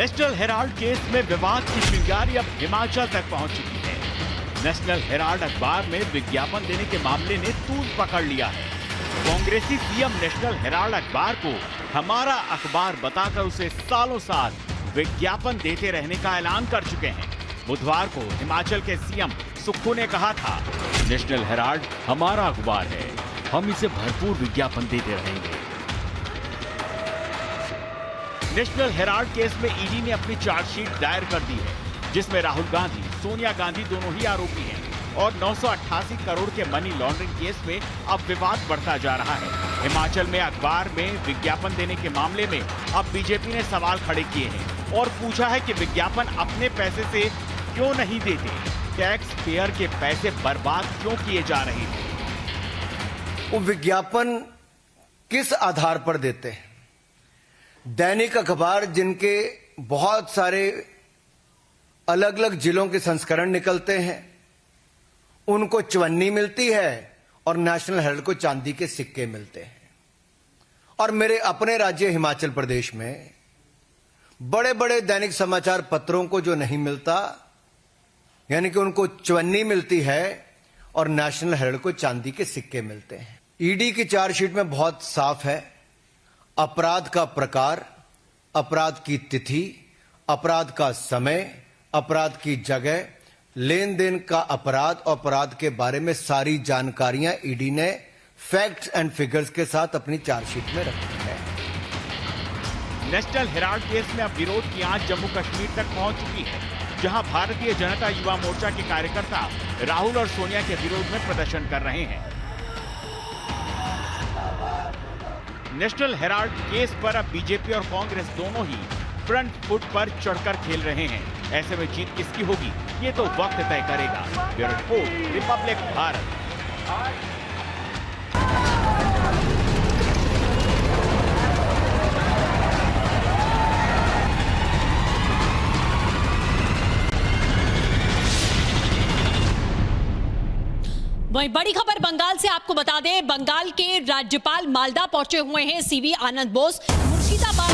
National Herald case में विवाद की चिंगारी अब हिमाचल तक पहुंच चुकी है। नेशनल हेराल्ड अखबार में विज्ञापन देने के मामले ने तूल पकड़ लिया है। कांग्रेसी सीएम नेशनल हेराल्ड अखबार को हमारा अखबार बताकर उसे सालों साल विज्ञापन देते रहने का ऐलान कर चुके हैं। बुधवार को हिमाचल के सीएम सुक्खू ने कहा था, नेशनल हेराल्ड हमारा अखबार है, हम इसे भरपूर विज्ञापन देते रहेंगे। नेशनल हेराल्ड केस में ईडी ने अपनी चार्जशीट दायर कर दी है, जिसमें राहुल गांधी, सोनिया गांधी दोनों ही आरोपी हैं और 988 करोड़ के मनी लॉन्ड्रिंग केस में अब विवाद बढ़ता जा रहा है। हिमाचल में अखबार में विज्ञापन देने के मामले में अब बीजेपी ने सवाल खड़े किए हैं और पूछा है कि विज्ञापन अपने पैसे से क्यों नहीं देते, टैक्स पेयर के पैसे बर्बाद क्यों किए जा रहे हैं। वो विज्ञापन किस आधार पर देते हैं? दैनिक अखबार जिनके बहुत सारे अलग अलग जिलों के संस्करण निकलते हैं, उनको चवन्नी मिलती है और नेशनल हेराल्ड को चांदी के सिक्के मिलते हैं। और मेरे अपने राज्य हिमाचल प्रदेश में बड़े बड़े दैनिक समाचार पत्रों को जो नहीं मिलता, यानी कि उनको चवन्नी मिलती है और नेशनल हेराल्ड को चांदी के सिक्के मिलते हैं। ईडी की चार्जशीट में बहुत साफ है, अपराध का प्रकार, अपराध की तिथि, अपराध का समय, अपराध की जगह, लेन देन का अपराध और अपराध के बारे में सारी जानकारियां ईडी ने फैक्ट्स एंड फिगर्स के साथ अपनी चार्जशीट में रखी है। नेशनल हेराल्ड केस में अब विरोध की आंच जम्मू कश्मीर तक पहुंच चुकी है, जहां भारतीय जनता युवा मोर्चा के कार्यकर्ता राहुल और सोनिया के विरोध में प्रदर्शन कर रहे हैं। नेशनल हेराल्ड केस पर अब बीजेपी और कांग्रेस दोनों ही फ्रंट फुट पर चढ़कर खेल रहे हैं। ऐसे में जीत किसकी होगी, ये तो वक्त तय करेगा। Bureau report, Republic Bharat. वहीं बड़ी खबर बंगाल से आपको बता दें, बंगाल के राज्यपाल मालदा पहुंचे हुए हैं। सीवी आनंद बोस मुर्शिदाबाद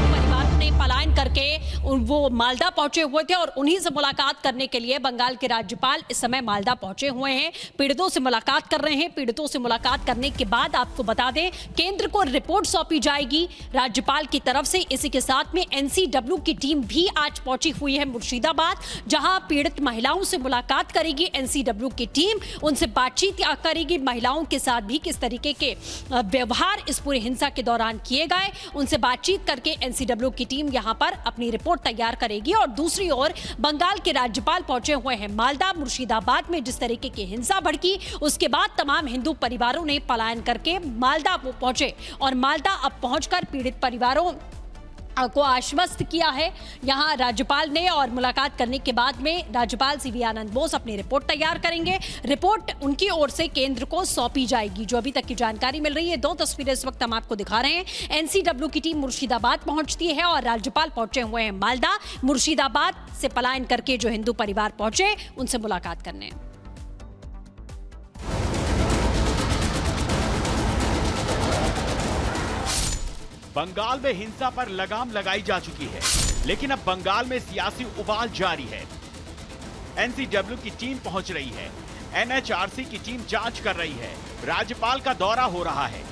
परिवार ने पलायन करके वो मालदा पहुंचे हुए थे और उन्हीं से मुलाकात करने के लिए बंगाल के राज्यपाल इस समय मालदा पहुंचे हुए हैं। पीड़ितों से मुलाकात कर रहे हैं। पीड़ितों से मुलाकात करने के बाद आपको बता दें, केंद्र को रिपोर्ट सौंपी जाएगी राज्यपाल की तरफ से। इसी के साथ में एनसीडब्ल्यू की टीम भी आज पहुंची हुई है मुर्शिदाबाद, जहां पीड़ित महिलाओं से मुलाकात करेगी एनसीडब्ल्यू की टीम, उनसे बातचीत करेगी। महिलाओं के साथ भी किस तरीके के व्यवहार इस पूरी हिंसा के दौरान किए गए, उनसे बातचीत करके एनसीडब्ल्यू की टीम यहां पर अपनी रिपोर्ट तैयार करेगी। और दूसरी ओर बंगाल के राज्यपाल पहुंचे हुए हैं मालदा। मुर्शिदाबाद में जिस तरीके की हिंसा भड़की, उसके बाद तमाम हिंदू परिवारों ने पलायन करके मालदा पहुंचे और मालदा अब पहुंचकर पीड़ित परिवारों को आश्वस्त किया है यहां राज्यपाल ने। और मुलाकात करने के बाद में राज्यपाल सीवी आनंद बोस अपनी रिपोर्ट तैयार करेंगे। रिपोर्ट उनकी ओर से केंद्र को सौंपी जाएगी। जो अभी तक की जानकारी मिल रही है, दो तस्वीरें इस वक्त हम आपको दिखा रहे हैं। एनसीडब्ल्यू की टीम मुर्शिदाबाद पहुंचती है और राज्यपाल पहुंचे हुए हैं मालदा। मुर्शिदाबाद से पलायन करके जो हिंदू परिवार पहुंचे, उनसे मुलाकात करने। बंगाल में हिंसा पर लगाम लगाई जा चुकी है, लेकिन अब बंगाल में सियासी उबाल जारी है। एनसीडब्ल्यू की टीम पहुंच रही है, एनएचआरसी की टीम जांच कर रही है, राज्यपाल का दौरा हो रहा है।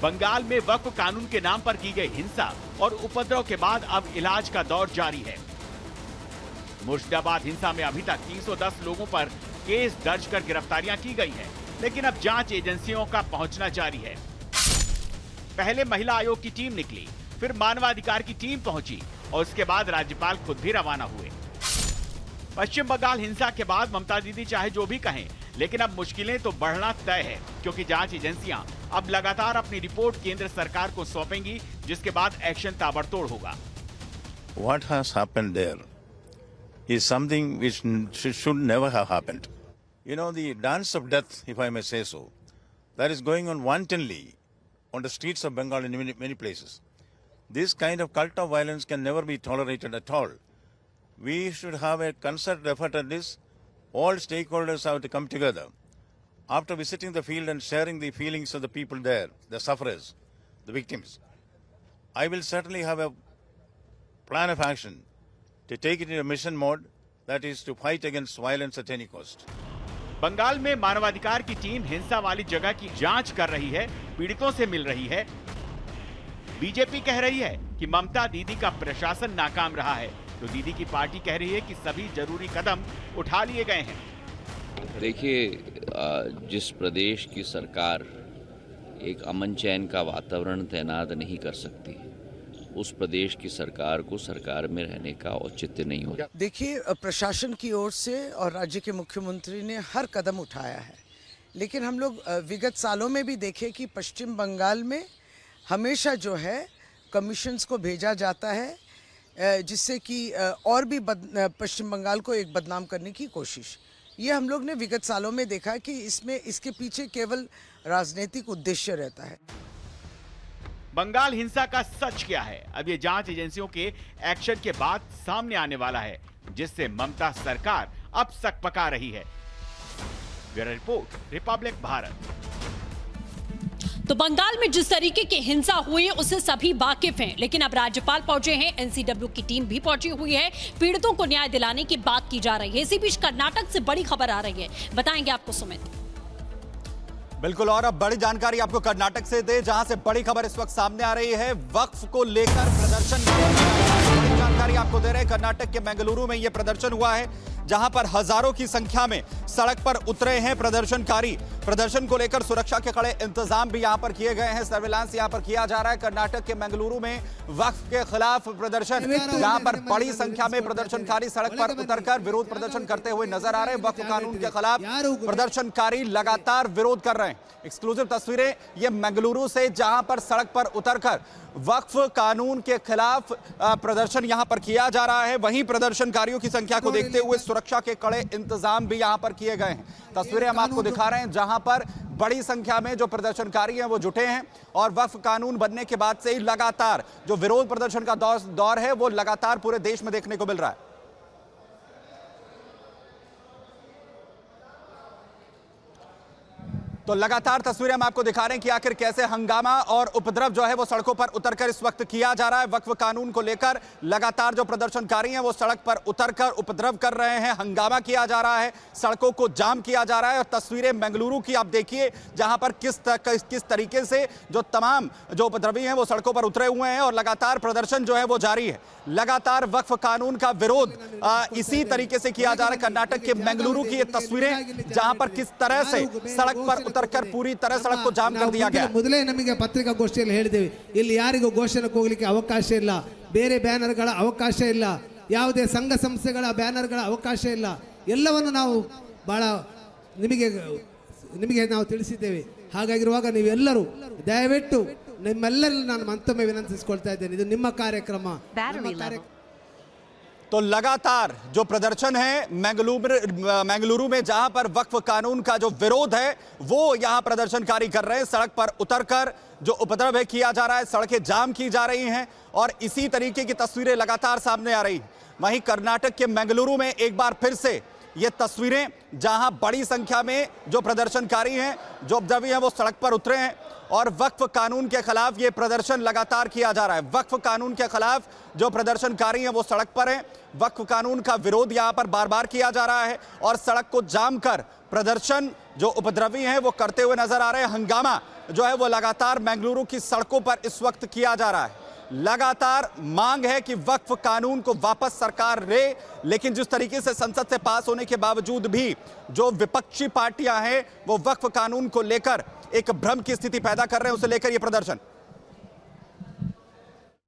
बंगाल में वक्फ कानून के नाम पर की गई हिंसा और उपद्रव के बाद अब इलाज का दौर जारी है। मुर्शिदाबाद हिंसा में अभी तक 310 लोगों पर केस दर्ज कर गिरफ्तारियां की गई है, लेकिन अब जांच एजेंसियों का पहुंचना जारी है। पहले महिला आयोग की टीम निकली, फिर मानवाधिकार की टीम पहुंची और उसके बाद राज्यपाल खुद भी रवाना हुए। पश्चिम बंगाल हिंसा के बाद ममता दीदी चाहे जो भी कहें, लेकिन अब मुश्किलें तो बढ़ना तय है, क्योंकि जांच एजेंसियां अब लगातार अपनी रिपोर्ट केंद्र सरकार को सौंपेंगी, जिसके बाद एक्शन ताबड़तोड़ होगा। What has happened there is something which should never have happened. You know, the dance of death, if I may say so, that is going on wantonly on the streets of Bengal in many places. This kind of cult of violence can never be tolerated at all. We should have a concerted effort at this. All stakeholders have to come together. After visiting the field and sharing the feelings of the people there, the sufferers, the victims, I will certainly have a plan of action to take it into mission mode, that is to fight against violence at any cost. Bengal में मानवाधिकार की team हिंसा वाली जगह की जांच कर रही है, पीड़ितों से मिल रही है। बीजेपी कह रही है कि ममता दीदी का प्रशासन नाकाम रहा है, तो दीदी की पार्टी कह रही है कि सभी जरूरी कदम उठा लिए गए हैं। देखिए, जिस प्रदेश की सरकार एक अमन चैन का वातावरण तैनात नहीं कर सकती, उस प्रदेश की सरकार को सरकार में रहने का औचित्य नहीं होता। देखिए, प्रशासन की ओर से और राज्य के मुख्यमंत्री ने हर कदम उठाया है, लेकिन हम लोग विगत सालों में भी देखे कि पश्चिम बंगाल में हमेशा जो है कमीशंस को भेजा जाता है, जिससे कि और भी पश्चिम बंगाल को एक बदनाम करने की कोशिश। ये हम लोग ने विगत सालों में देखा कि इसके पीछे केवल राजनीतिक उद्देश्य रहता है। बंगाल हिंसा का सच क्या है, अब ये जांच एजेंसियों के एक्शन के बाद सामने आने वाला है, जिससे ममता सरकार अब सकपका रही है। Bureau report, Republic Bharat. तो बंगाल में जिस तरीके की हिंसा हुई उससे सभी वाकिफ हैं, लेकिन अब राज्यपाल पहुंचे हैं, एनसीडब्ल्यू की टीम भी पहुंची हुई है, पीड़ितों को न्याय दिलाने की बात की जा रही है। इसी बीच कर्नाटक से बड़ी खबर आ रही है, बताएंगे आपको सुमित। बिल्कुल, और अब बड़ी जानकारी आपको कर्नाटक से दे, जहां से बड़ी खबर इस वक्त सामने आ रही है। वक्फ को लेकर प्रदर्शन, बड़ी जानकारी आपको दे रहे हैं। कर्नाटक के बेंगलुरु में यह प्रदर्शन हुआ है, जहां पर हजारों की संख्या में सड़क पर उतरे हैं प्रदर्शनकारी। प्रदर्शन को लेकर सुरक्षा के कड़े इंतजाम भी यहां पर किए गए हैं, सर्विलांस यहां पर किया जा रहा है। कर्नाटक के बेंगलुरु में वक्फ के खिलाफ प्रदर्शन, जहां पर बड़ी संख्या में प्रदर्शनकारी सड़क पर उतरकर विरोध प्रदर्शन करते हुए नजर आ रहे हैं। वक्फ कानून के खिलाफ प्रदर्शनकारी लगातार विरोध कर रहे हैं। एक्सक्लूसिव तस्वीरें ये बेंगलुरु से, जहां पर सड़क पर उतरकर वक्फ कानून के खिलाफ प्रदर्शन यहां पर किया जा रहा है। वहीं प्रदर्शनकारियों की संख्या को देखते हुए सुरक्षा के कड़े इंतजाम भी यहां पर किए गए हैं। तस्वीरें हम आपको दिखा रहे हैं, जहां पर बड़ी संख्या में जो प्रदर्शनकारी हैं वो जुटे हैं, और वक्फ कानून बनने के बाद से ही लगातार जो विरोध प्रदर्शन का दौर है वो लगातार पूरे देश में देखने को मिल रहा है। तो लगातार तस्वीरें हम आपको दिखा रहे हैं कि आखिर कैसे हंगामा और उपद्रव जो है वो सड़कों पर उतरकर इस वक्त किया जा रहा है। वक्फ कानून को लेकर लगातार जो प्रदर्शनकारी हैं वो सड़क पर उतरकर उपद्रव कर रहे हैं, हंगामा किया जा रहा है, सड़कों को जाम किया जा रहा है। और तस्वीरें बेंगलुरु की आप देखिए, जहां पर किस तरीके से जो तमाम जो उपद्रवी हैं वो सड़कों पर उतरे हुए हैं, और लगातार प्रदर्शन जो है वो जारी है। लगातार वक्फ कानून का विरोध इसी तरीके से किया जा रहा है। कर्नाटक के बेंगलुरु की ये तस्वीरें, जहां पर किस तरह से सड़क पर उतरकर पूरी तरह सड़क को जाम कर दिया गया। ಮೊದಲೇ ನಮಗೆ ಪತ್ರಿಕಾಗೋಷ್ಠಿಯಲ್ಲಿ ಹೇಳಿದ್ದೇವೆ, ಇಲ್ಲಿ ಯಾರಿಗೂ ಘೋಷಣೆಗೆ ಹೋಗಲಿಕ್ಕೆ ಅವಕಾಶ ಇಲ್ಲ, ಬೇರೆ ಬ್ಯಾನರ್ಗಳ ಅವಕಾಶ ಇಲ್ಲ, ಯಾವುದೇ ಸಂಘ ಸಂಸ್ಥೆಗಳ ಬ್ಯಾನರ್ಗಳ ಅವಕಾಶ ಇಲ್ಲ, ಎಲ್ಲವನ್ನು ನಾವು ಬಹಳ ನಿಮಗೆ ನಾವು ತಿಳಿಸಿದ್ದೇವೆ। ಹಾಗಾಗಿರುವಾಗ ನೀವೆಲ್ಲರೂ ದಯವಿಟ್ಟು ನಿಮ್ಮೆಲ್ಲರಲ್ಲಿ ನಾನು ಮತ್ತೊಮ್ಮೆ ವಿನಂತಿಸಿಕೊಳ್ತಾ ಇದ್ದೇನೆ, ಇದು ನಿಮ್ಮ ಕಾರ್ಯಕ್ರಮ। तो लगातार जो प्रदर्शन है बेंगलुरु में, जहां पर वक्फ कानून का जो विरोध है वो यहां प्रदर्शनकारी कर रहे हैं। सड़क पर उतरकर जो उपद्रव है किया जा रहा है, सड़कें जाम की जा रही हैं, और इसी तरीके की तस्वीरें लगातार सामने आ रही हैं। वहीं कर्नाटक के बेंगलुरु में एक बार फिर से ये तस्वीरें, जहां बड़ी संख्या में जो प्रदर्शनकारी हैं, जो उपद्रवी हैं, वो सड़क पर उतरे हैं, और वक्फ कानून के खिलाफ ये प्रदर्शन लगातार किया जा रहा है। वक्फ कानून के खिलाफ जो प्रदर्शनकारी हैं वो सड़क पर हैं। वक्फ कानून का विरोध यहां पर बार बार किया जा रहा है, और सड़क को जाम कर प्रदर्शन जो उपद्रवी हैं वो करते हुए नजर आ रहे हैं। हंगामा जो है वो लगातार बेंगलुरु की सड़कों पर इस वक्त किया जा रहा है। लगातार मांग है कि वक्फ कानून को वापस सरकार ले, लेकिन जिस तरीके से संसद से पास होने के बावजूद भी जो विपक्षी पार्टियां हैं वो वक्फ कानून को लेकर एक भ्रम की स्थिति पैदा कर रहे हैं, उसे लेकर यह प्रदर्शन।